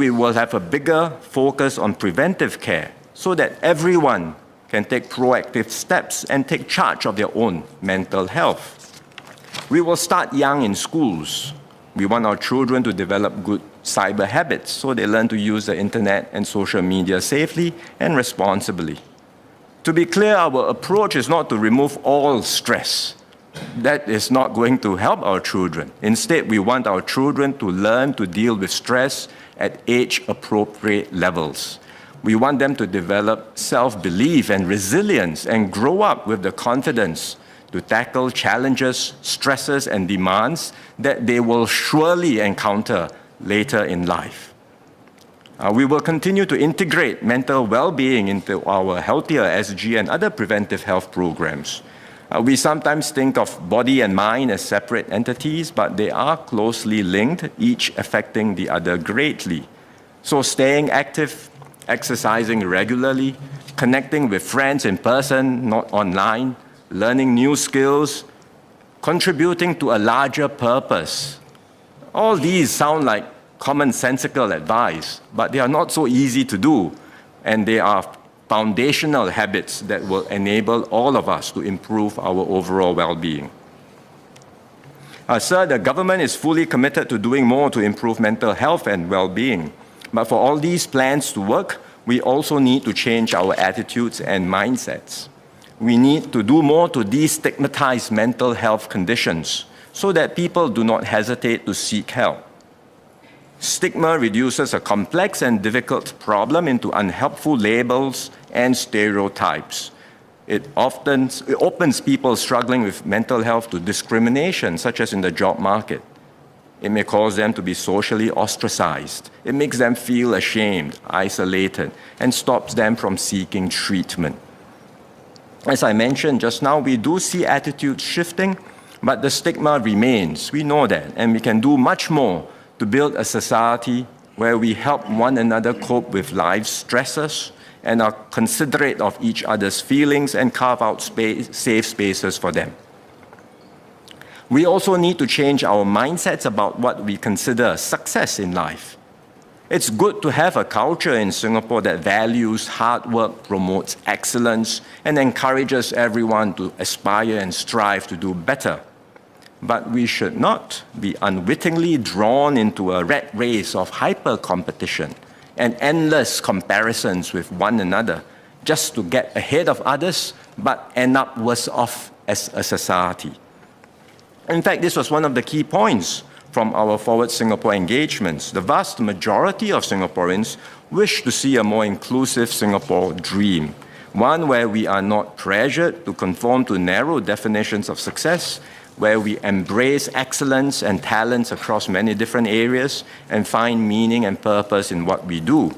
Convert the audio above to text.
we will have a bigger focus on preventive care so that everyone can take proactive steps and take charge of their own mental health. We will start young in schools. We want our children to develop good cyber habits so they learn to use the internet and social media safely and responsibly. To be clear, our approach is not to remove all stress. That is not going to help our children. Instead, we want our children to learn to deal with stress at age-appropriate levels. We want them to develop self-belief and resilience and grow up with the confidence to tackle challenges, stresses, and demands that they will surely encounter later in life. We will continue to integrate mental well-being into our Healthier SG and other preventive health programs. We sometimes think of body and mind as separate entities, but they are closely linked, each affecting the other greatly. So staying active, exercising regularly, connecting with friends in person, not online, learning new skills, contributing to a larger purpose. All these sound like commonsensical advice, but they are not so easy to do, and they are foundational habits that will enable all of us to improve our overall well-being. Sir, the government is fully committed to doing more to improve mental health and well-being. But for all these plans to work, we also need to change our attitudes and mindsets. We need to do more to destigmatize mental health conditions so that people do not hesitate to seek help. Stigma reduces a complex and difficult problem into unhelpful labels and stereotypes. It opens people struggling with mental health to discrimination, such as in the job market. It may cause them to be socially ostracized. It makes them feel ashamed, isolated, and stops them from seeking treatment. As I mentioned just now, we do see attitudes shifting, but the stigma remains. We know that, and we can do much more to build a society where we help one another cope with life's stresses and are considerate of each other's feelings and carve out safe spaces for them. We also need to change our mindsets about what we consider success in life. It's good to have a culture in Singapore that values hard work, promotes excellence, and encourages everyone to aspire and strive to do better. But we should not be unwittingly drawn into a rat race of hyper-competition and endless comparisons with one another just to get ahead of others, but end up worse off as a society. In fact, this was one of the key points from our Forward Singapore engagements. The vast majority of Singaporeans wish to see a more inclusive Singapore dream, one where we are not pressured to conform to narrow definitions of success, where we embrace excellence and talents across many different areas and find meaning and purpose in what we do.